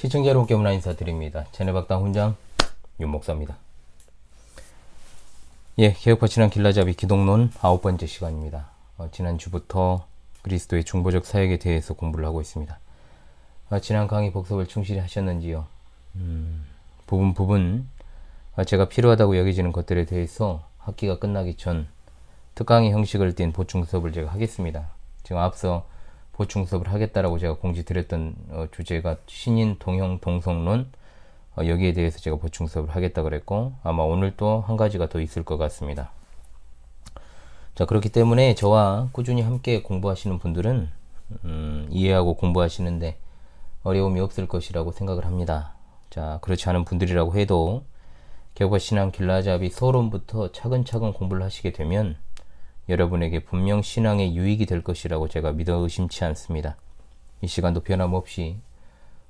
시청자 여러분께 문화 인사드립니다. 채널박당 훈장 윤목사입니다. 개혁파 신앙 길라잡이 기독론 9번째 시간입니다. 지난주부터 그리스도의 중보적 사역에 대해서 공부를 하고 있습니다. 지난 강의 복습을 충실히 하셨는지요? 부분 제가 필요하다고 여겨지는 것들에 대해서 학기가 끝나기 전 특강의 형식을 띤 보충 수업을 제가 하겠습니다. 지금 앞서 보충 수업을 하겠다라고 제가 공지드렸던 주제가 신인 동형 동성론, 여기에 대해서 제가 보충 수업을 하겠다 그랬고, 아마 오늘 또 한 가지가 더 있을 것 같습니다. 자, 그렇기 때문에 저와 꾸준히 함께 공부하시는 분들은 이해하고 공부하시는데 어려움이 없을 것이라고 생각을 합니다. 자, 그렇지 않은 분들이라고 해도 개혁파 신앙 길라잡이 서론부터 차근차근 공부를 하시게 되면 여러분에게 분명 신앙에 유익이 될 것이라고 제가 믿어 의심치 않습니다. 이 시간도 변함없이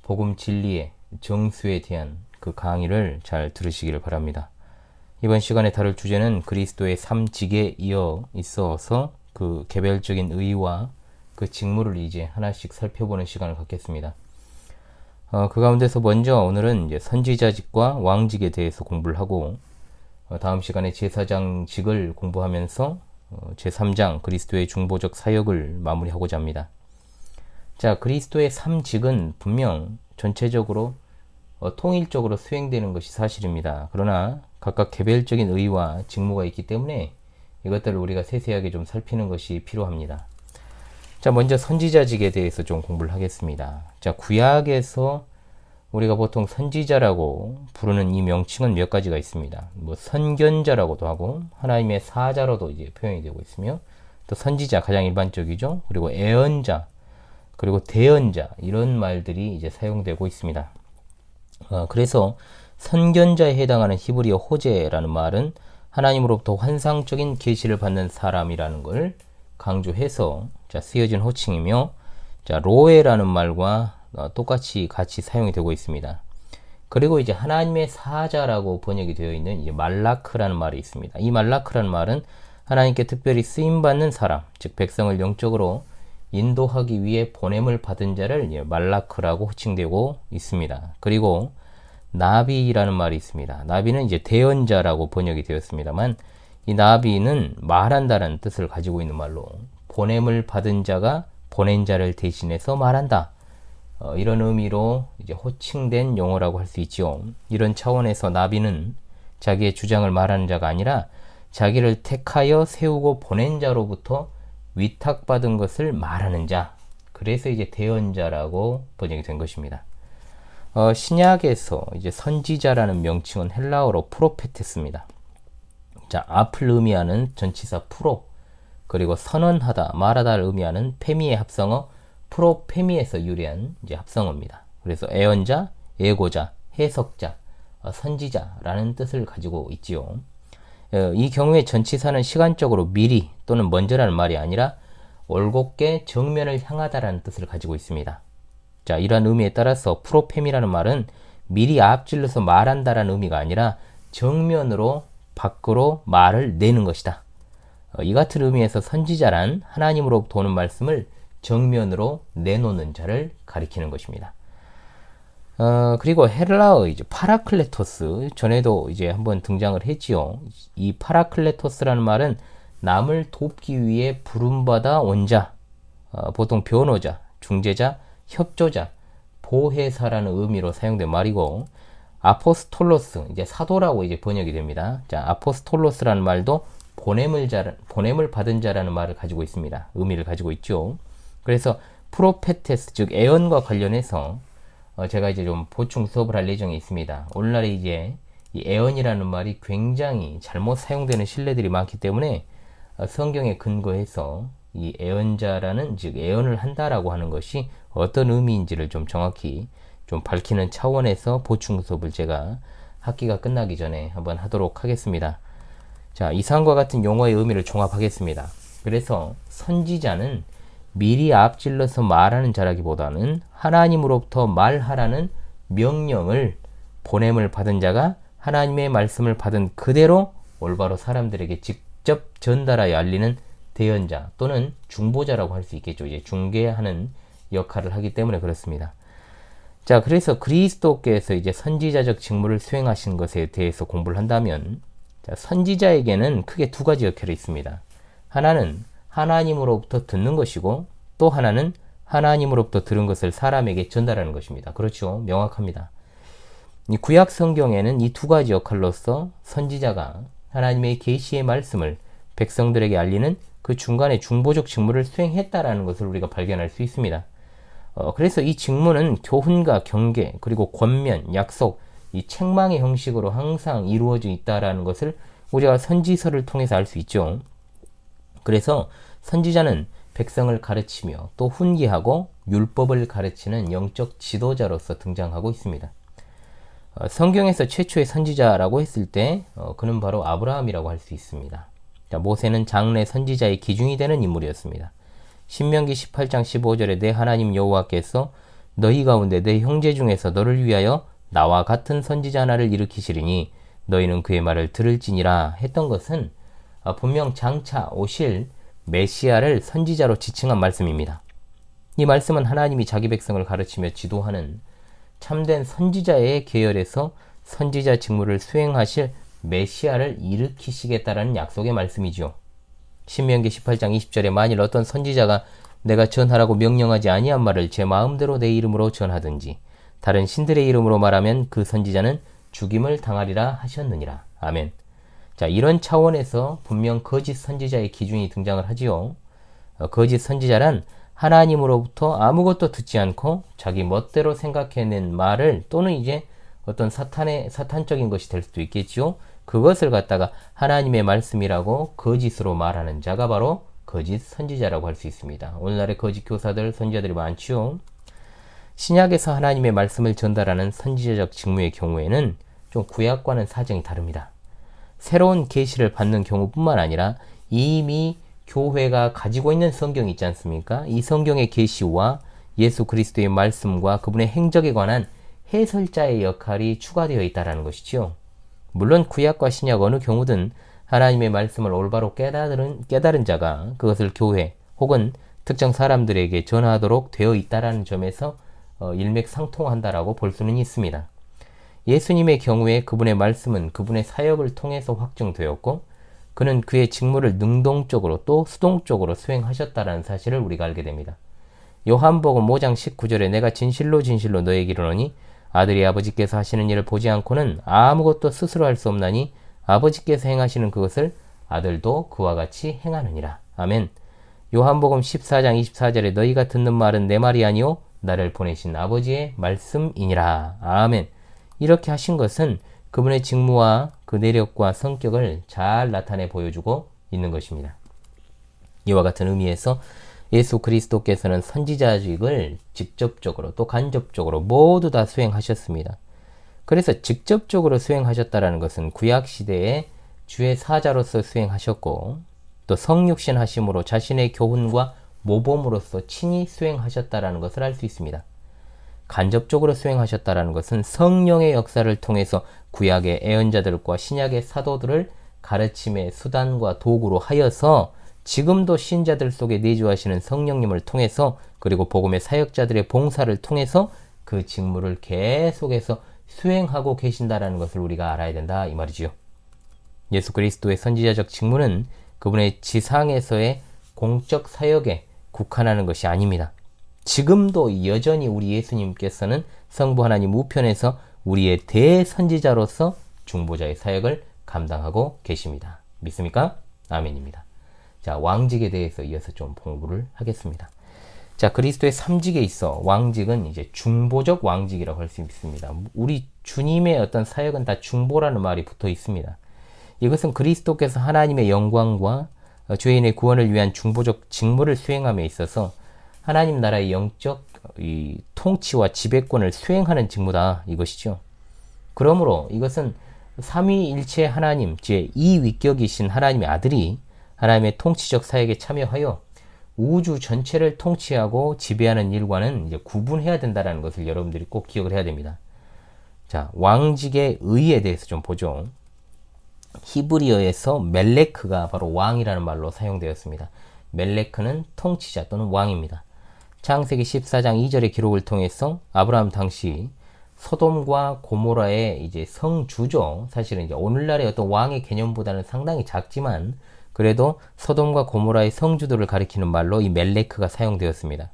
복음 진리의 정수에 대한 그 강의를 잘 들으시기를 바랍니다. 이번 시간에 다룰 주제는 그리스도의 삼직에 이어 있어서 그 개별적인 의와 그 직무를 이제 하나씩 살펴보는 시간을 갖겠습니다. 그 가운데서 먼저 오늘은 이제 선지자직과 왕직에 대해서 공부를 하고, 다음 시간에 제사장직을 공부하면서 제3장 그리스도의 중보적 사역을 마무리하고자 합니다. 자, 그리스도의 삼직은 분명 전체적으로 통일적으로 수행되는 것이 사실입니다. 그러나 각각 개별적인 의와 직무가 있기 때문에 이것들을 우리가 세세하게 좀 살피는 것이 필요합니다. 자, 먼저 선지자직에 대해서 좀 공부를 하겠습니다. 자, 구약에서 우리가 보통 선지자라고 부르는 이 명칭은 몇 가지가 있습니다. 뭐 선견자라고도 하고 하나님의 사자로도 이제 표현이 되고 있으며, 또 선지자 가장 일반적이죠. 그리고 애언자, 그리고 대언자, 이런 말들이 이제 사용되고 있습니다. 그래서 선견자에 해당하는 히브리어 호제라는 말은 하나님으로부터 환상적인 계시를 받는 사람이라는 걸 강조해서 쓰여진 호칭이며, 자, 로에라는 말과 똑같이 같이 사용이 되고 있습니다. 그리고 이제 하나님의 사자라고 번역이 되어 있는 이제 말라크라는 말이 있습니다. 이 말라크라는 말은 하나님께 특별히 쓰임받는 사람, 즉 백성을 영적으로 인도하기 위해 보냄을 받은 자를 말라크라고 호칭되고 있습니다. 그리고 나비라는 말이 있습니다. 나비는 이제 대언자라고 번역이 되었습니다만, 이 나비는 말한다라는 뜻을 가지고 있는 말로 보냄을 받은 자가 보낸 자를 대신해서 말한다, 이런 의미로 이제 호칭된 용어라고 할 수 있죠. 이런 차원에서 나비는 자기의 주장을 말하는 자가 아니라 자기를 택하여 세우고 보낸 자로부터 위탁받은 것을 말하는 자, 그래서 이제 대언자라고 번역이 된 것입니다. 신약에서 이제 선지자라는 명칭은 헬라어로 프로페테스입니다. 자, 앞을 의미하는 전치사 프로, 그리고 선언하다, 말하다를 의미하는 페미의 합성어 프로페미에서 유래한 이제 합성어입니다. 그래서 애언자, 예고자, 해석자, 선지자라는 뜻을 가지고 있지요. 이 경우에 전치사는 시간적으로 미리 또는 먼저라는 말이 아니라 올곧게 정면을 향하다라는 뜻을 가지고 있습니다. 자, 이러한 의미에 따라서 프로페미라는 말은 미리 앞질러서 말한다라는 의미가 아니라 정면으로 밖으로 말을 내는 것이다. 이 같은 의미에서 선지자란 하나님으로부터 오는 말씀을 정면으로 내놓는 자를 가리키는 것입니다. 그리고 헬라어 이제 파라클레토스, 전에도 이제 한번 등장을 했지요. 이 파라클레토스라는 말은 남을 돕기 위해 부름받아 온 자, 보통 변호자, 중재자, 협조자, 보혜사라는 의미로 사용된 말이고, 아포스톨로스, 이제 사도라고 이제 번역이 됩니다. 자, 아포스톨로스라는 말도 보냄을 받은 자라는 말을 가지고 있습니다. 의미를 가지고 있죠. 그래서 프로페테스, 즉 애언과 관련해서 제가 이제 좀 보충 수업을 할 예정에 있습니다. 오늘날에 이제 이 애언이라는 말이 굉장히 잘못 사용되는 신뢰들이 많기 때문에 성경에 근거해서 이 애언자라는, 즉 애언을 한다라고 하는 것이 어떤 의미인지를 좀 정확히 좀 밝히는 차원에서 보충 수업을 제가 학기가 끝나기 전에 한번 하도록 하겠습니다. 자, 이상과 같은 용어의 의미를 종합하겠습니다. 그래서 선지자는 미리 앞질러서 말하는 자라기보다는 하나님으로부터 말하라는 명령을, 보냄을 받은 자가 하나님의 말씀을 받은 그대로 올바로 사람들에게 직접 전달하여 알리는 대언자 또는 중보자라고 할 수 있겠죠. 이제 중개하는 역할을 하기 때문에 그렇습니다. 자, 그래서 그리스도께서 이제 선지자적 직무를 수행하신 것에 대해서 공부를 한다면, 자, 선지자에게는 크게 두 가지 역할이 있습니다. 하나는 하나님으로부터 듣는 것이고, 또 하나는 하나님으로부터 들은 것을 사람에게 전달하는 것입니다. 그렇죠. 명확합니다. 이 구약 성경에는 이 두 가지 역할로서 선지자가 하나님의 계시의 말씀을 백성들에게 알리는 그 중간에 중보적 직무를 수행했다라는 것을 우리가 발견할 수 있습니다. 그래서 이 직무는 교훈과 경계, 그리고 권면, 약속, 이 책망의 형식으로 항상 이루어져 있다라는 것을 우리가 선지서를 통해서 알 수 있죠. 그래서 선지자는 백성을 가르치며 또 훈계하고 율법을 가르치는 영적 지도자로서 등장하고 있습니다. 성경에서 최초의 선지자라고 했을 때 그는 바로 아브라함이라고 할 수 있습니다. 자, 모세는 장래 선지자의 기준이 되는 인물이었습니다. 신명기 18장 15절에 내 하나님 여호와께서 너희 가운데 내 형제 중에서 너를 위하여 나와 같은 선지자 하나를 일으키시리니 너희는 그의 말을 들을지니라 했던 것은 분명 장차 오실 메시아를 선지자로 지칭한 말씀입니다. 이 말씀은 하나님이 자기 백성을 가르치며 지도하는 참된 선지자의 계열에서 선지자 직무를 수행하실 메시아를 일으키시겠다라는 약속의 말씀이죠. 신명기 18장 20절에 만일 어떤 선지자가 내가 전하라고 명령하지 아니한 말을 제 마음대로 내 이름으로 전하든지 다른 신들의 이름으로 말하면 그 선지자는 죽임을 당하리라 하셨느니라. 아멘. 자, 이런 차원에서 분명 거짓 선지자의 기준이 등장을 하지요. 거짓 선지자란 하나님으로부터 아무것도 듣지 않고 자기 멋대로 생각해낸 말을 또는 이제 어떤 사탄적인 것이 될 수도 있겠죠. 그것을 갖다가 하나님의 말씀이라고 거짓으로 말하는 자가 바로 거짓 선지자라고 할 수 있습니다. 오늘날의 거짓 교사들, 선지자들이 많지요. 신약에서 하나님의 말씀을 전달하는 선지자적 직무의 경우에는 좀 구약과는 사정이 다릅니다. 새로운 계시를 받는 경우뿐만 아니라 이미 교회가 가지고 있는 성경이 있지 않습니까? 이 성경의 계시와 예수 그리스도의 말씀과 그분의 행적에 관한 해설자의 역할이 추가되어 있다는 것이지요. 물론 구약과 신약 어느 경우든 하나님의 말씀을 올바로 깨달은 자가 그것을 교회 혹은 특정 사람들에게 전하도록 되어 있다는 점에서 일맥상통한다라고 볼 수는 있습니다. 예수님의 경우에 그분의 말씀은 그분의 사역을 통해서 확증되었고 그는 그의 직무를 능동적으로 또 수동적으로 수행하셨다는 사실을 우리가 알게 됩니다. 요한복음 5장 19절에 내가 진실로 진실로 너에게 이르노니 아들이 아버지께서 하시는 일을 보지 않고는 아무것도 스스로 할 수 없나니 아버지께서 행하시는 그것을 아들도 그와 같이 행하느니라. 아멘. 요한복음 14장 24절에 너희가 듣는 말은 내 말이 아니요 나를 보내신 아버지의 말씀이니라. 아멘. 이렇게 하신 것은 그분의 직무와 그 내력과 성격을 잘 나타내 보여주고 있는 것입니다. 이와 같은 의미에서 예수 그리스도께서는 선지자직을 직접적으로 또 간접적으로 모두 다 수행하셨습니다. 그래서 직접적으로 수행하셨다는 것은 구약시대에 주의 사자로서 수행하셨고 또 성육신 하심으로 자신의 교훈과 모범으로서 친히 수행하셨다는 것을 알 수 있습니다. 간접적으로 수행하셨다는 것은 성령의 역사를 통해서 구약의 애언자들과 신약의 사도들을 가르침의 수단과 도구로 하여서 지금도 신자들 속에 내주하시는 성령님을 통해서 그리고 복음의 사역자들의 봉사를 통해서 그 직무를 계속해서 수행하고 계신다는 것을 우리가 알아야 된다 이 말이지요. 예수 그리스도의 선지자적 직무는 그분의 지상에서의 공적 사역에 국한하는 것이 아닙니다. 지금도 여전히 우리 예수님께서는 성부 하나님 우편에서 우리의 대선지자로서 중보자의 사역을 감당하고 계십니다. 믿습니까? 아멘입니다. 자, 왕직에 대해서 이어서 좀 공부를 하겠습니다. 자, 그리스도의 삼직에 있어 왕직은 이제 중보적 왕직이라고 할 수 있습니다. 우리 주님의 어떤 사역은 다 중보라는 말이 붙어 있습니다. 이것은 그리스도께서 하나님의 영광과 죄인의 구원을 위한 중보적 직무를 수행함에 있어서 하나님 나라의 영적 통치와 지배권을 수행하는 직무다 이것이죠. 그러므로 이것은 삼위일체 하나님, 제2위격이신 하나님의 아들이 하나님의 통치적 사역에 참여하여 우주 전체를 통치하고 지배하는 일과는 이제 구분해야 된다는 것을 여러분들이 꼭 기억을 해야 됩니다. 자, 왕직의 의에 대해서 좀 보죠. 히브리어에서 멜레크가 바로 왕이라는 말로 사용되었습니다. 멜레크는 통치자 또는 왕입니다. 창세기 14장 2절의 기록을 통해서 아브라함 당시 소돔과 고모라의 이제 성주죠. 사실은 이제 오늘날의 어떤 왕의 개념보다는 상당히 작지만 그래도 소돔과 고모라의 성주들을 가리키는 말로 이 멜레크가 사용되었습니다.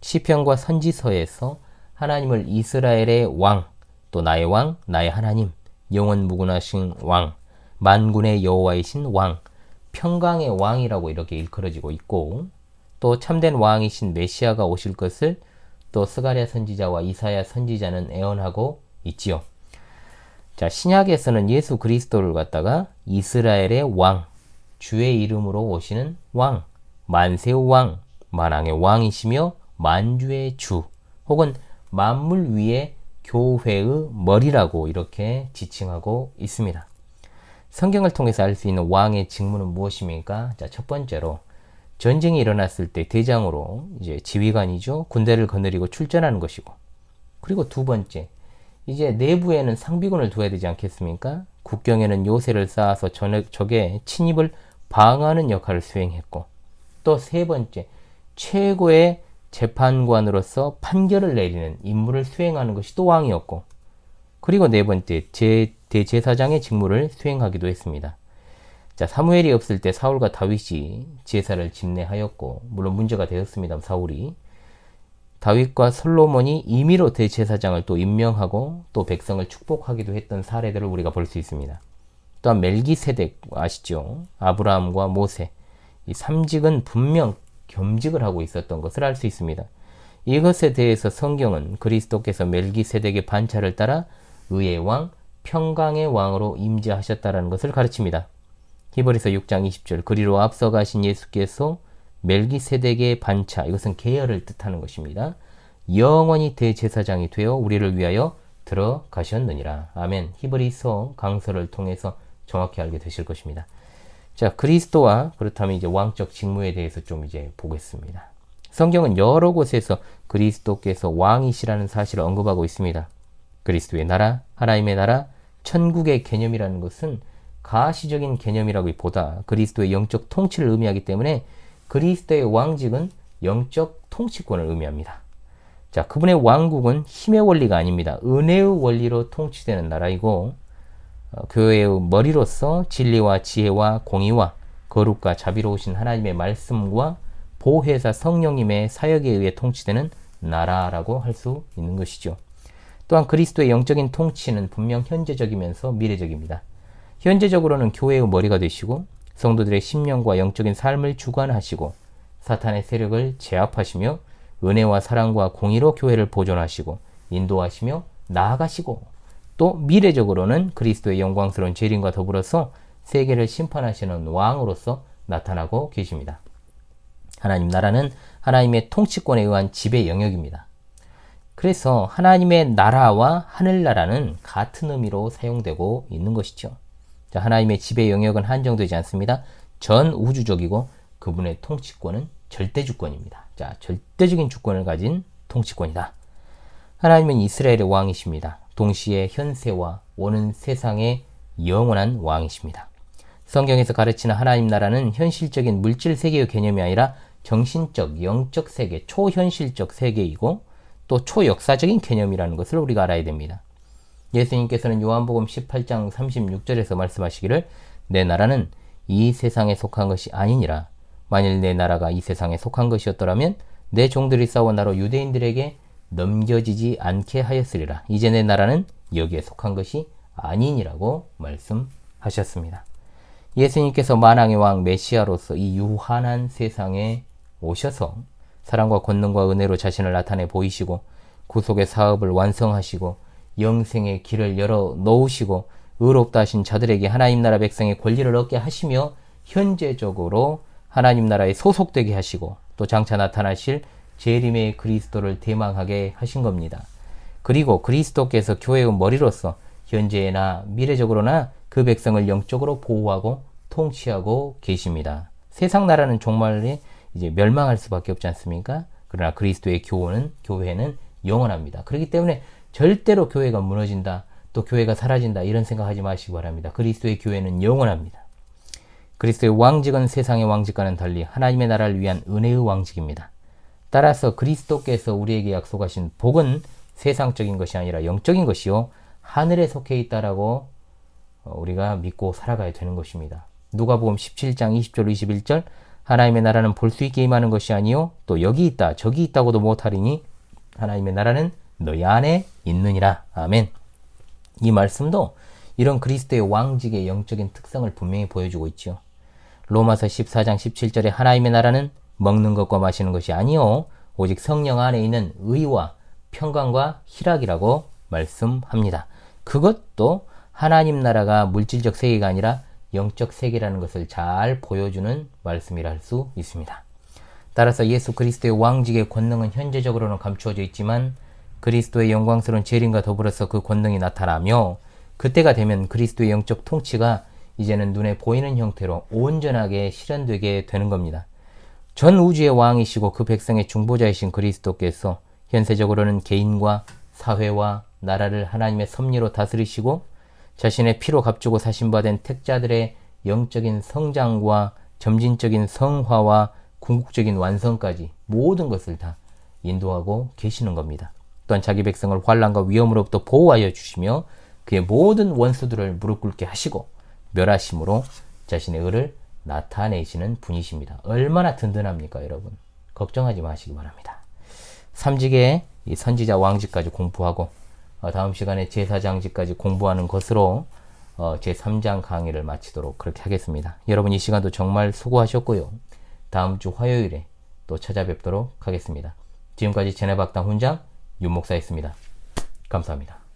시편과 선지서에서 하나님을 이스라엘의 왕, 또 나의 왕, 나의 하나님, 영원 무궁하신 왕, 만군의 여호와이신 왕, 평강의 왕이라고 이렇게 일컬어지고 있고, 또 참된 왕이신 메시아가 오실 것을 또 스가랴 선지자와 이사야 선지자는 애언하고 있지요. 자, 신약에서는 예수 그리스도를 갖다가 이스라엘의 왕, 주의 이름으로 오시는 왕, 만세의 왕, 만왕의 왕이시며 만주의 주, 혹은 만물 위의 교회의 머리라고 이렇게 지칭하고 있습니다. 성경을 통해서 알 수 있는 왕의 직무는 무엇입니까? 자, 첫 번째로 전쟁이 일어났을 때 대장으로 이제 지휘관이죠. 군대를 거느리고 출전하는 것이고, 그리고 두 번째, 이제 내부에는 상비군을 둬야 되지 않겠습니까? 국경에는 요새를 쌓아서 적의 침입을 방어하는 역할을 수행했고, 또 세 번째, 최고의 재판관으로서 판결을 내리는 임무를 수행하는 것이 또 왕이었고, 그리고 네 번째, 대제사장의 직무를 수행하기도 했습니다. 자, 사무엘이 없을 때 사울과 다윗이 제사를 집례하였고, 물론 문제가 되었습니다. 사울이. 다윗과 솔로몬이 임의로 대제사장을 또 임명하고 또 백성을 축복하기도 했던 사례들을 우리가 볼 수 있습니다. 또한 멜기세덱 아시죠? 아브라함과 모세. 이 삼직은 분명 겸직을 하고 있었던 것을 알 수 있습니다. 이것에 대해서 성경은 그리스도께서 멜기세덱의 반차를 따라 의의 왕, 평강의 왕으로 임재하셨다라는 것을 가르칩니다. 히브리서 6장 20절, 그리로 앞서가신 예수께서 멜기세덱의 반차, 이것은 계열을 뜻하는 것입니다. 영원히 대제사장이 되어 우리를 위하여 들어가셨느니라. 아멘. 히브리서 강서를 통해서 정확히 알게 되실 것입니다. 자, 그리스도와 그렇다면 이제 왕적 직무에 대해서 좀 이제 보겠습니다. 성경은 여러 곳에서 그리스도께서 왕이시라는 사실을 언급하고 있습니다. 그리스도의 나라, 하나님의 나라, 천국의 개념이라는 것은 가시적인 개념이라기보다 그리스도의 영적 통치를 의미하기 때문에 그리스도의 왕직은 영적 통치권을 의미합니다. 자, 그분의 왕국은 힘의 원리가 아닙니다. 은혜의 원리로 통치되는 나라이고, 교회의 머리로서 진리와 지혜와 공의와 거룩과 자비로우신 하나님의 말씀과 보혜사 성령님의 사역에 의해 통치되는 나라라고 할 수 있는 것이죠. 또한 그리스도의 영적인 통치는 분명 현재적이면서 미래적입니다. 현재적으로는 교회의 머리가 되시고 성도들의 심령과 영적인 삶을 주관하시고 사탄의 세력을 제압하시며 은혜와 사랑과 공의로 교회를 보존하시고 인도하시며 나아가시고, 또 미래적으로는 그리스도의 영광스러운 재림과 더불어서 세계를 심판하시는 왕으로서 나타나고 계십니다. 하나님 나라는 하나님의 통치권에 의한 지배 영역입니다. 그래서 하나님의 나라와 하늘나라는 같은 의미로 사용되고 있는 것이죠. 자, 하나님의 지배 영역은 한정되지 않습니다. 전 우주적이고 그분의 통치권은 절대주권입니다. 자, 절대적인 주권을 가진 통치권이다. 하나님은 이스라엘의 왕이십니다. 동시에 현세와 오는 세상의 영원한 왕이십니다. 성경에서 가르치는 하나님 나라는 현실적인 물질 세계의 개념이 아니라 정신적, 영적 세계, 초현실적 세계이고 또 초역사적인 개념이라는 것을 우리가 알아야 됩니다. 예수님께서는 요한복음 18장 36절에서 말씀하시기를 내 나라는 이 세상에 속한 것이 아니니라. 만일 내 나라가 이 세상에 속한 것이었더라면 내 종들이 싸워 나로 유대인들에게 넘겨지지 않게 하였으리라. 이제 내 나라는 여기에 속한 것이 아니니라고 말씀하셨습니다. 예수님께서 만왕의 왕 메시아로서 이 유한한 세상에 오셔서 사랑과 권능과 은혜로 자신을 나타내 보이시고 구속의 사업을 완성하시고 영생의 길을 열어 놓으시고 의롭다 하신 자들에게 하나님 나라 백성의 권리를 얻게 하시며 현재적으로 하나님 나라에 소속되게 하시고 또 장차 나타나실 재림의 그리스도를 대망하게 하신 겁니다. 그리고 그리스도께서 교회의 머리로서 현재나 미래적으로나 그 백성을 영적으로 보호하고 통치하고 계십니다. 세상 나라는 종말에 이제 멸망할 수밖에 없지 않습니까? 그러나 그리스도의 교회는 영원합니다. 그렇기 때문에 절대로 교회가 무너진다, 또 교회가 사라진다 이런 생각하지 마시기 바랍니다. 그리스도의 교회는 영원합니다. 그리스도의 왕직은 세상의 왕직과는 달리 하나님의 나라를 위한 은혜의 왕직입니다. 따라서 그리스도께서 우리에게 약속하신 복은 세상적인 것이 아니라 영적인 것이요 하늘에 속해 있다라고 우리가 믿고 살아가야 되는 것입니다. 누가복음 17장 20절 21절 하나님의 나라는 볼 수 있게 임하는 것이 아니요 또 여기 있다 저기 있다고도 못하리니 하나님의 나라는 너희 안에 있느니라. 아멘. 이 말씀도 이런 그리스도의 왕직의 영적인 특성을 분명히 보여주고 있죠. 로마서 14장 17절에 하나님의 나라는 먹는 것과 마시는 것이 아니요 오직 성령 안에 있는 의와 평강과 희락이라고 말씀합니다. 그것도 하나님 나라가 물질적 세계가 아니라 영적 세계라는 것을 잘 보여주는 말씀이라 할 수 있습니다. 따라서 예수 그리스도의 왕직의 권능은 현재적으로는 감추어져 있지만 그리스도의 영광스러운 재림과 더불어서 그 권능이 나타나며 그때가 되면 그리스도의 영적 통치가 이제는 눈에 보이는 형태로 온전하게 실현되게 되는 겁니다. 전 우주의 왕이시고 그 백성의 중보자이신 그리스도께서 현세적으로는 개인과 사회와 나라를 하나님의 섭리로 다스리시고 자신의 피로 값주고 사신 바 된 택자들의 영적인 성장과 점진적인 성화와 궁극적인 완성까지 모든 것을 다 인도하고 계시는 겁니다. 또한 자기 백성을 환난과 위험으로부터 보호하여 주시며 그의 모든 원수들을 무릎 꿇게 하시고 멸하심으로 자신의 의를 나타내시는 분이십니다. 얼마나 든든합니까, 여러분? 걱정하지 마시기 바랍니다. 3직의 이 선지자 왕직까지 공부하고 다음 시간에 제사장직까지 공부하는 것으로 제3장 강의를 마치도록 그렇게 하겠습니다. 여러분 이 시간도 정말 수고하셨고요. 다음 주 화요일에 또 찾아뵙도록 하겠습니다. 지금까지 제네박당 훈장 윤목사였습니다. 감사합니다.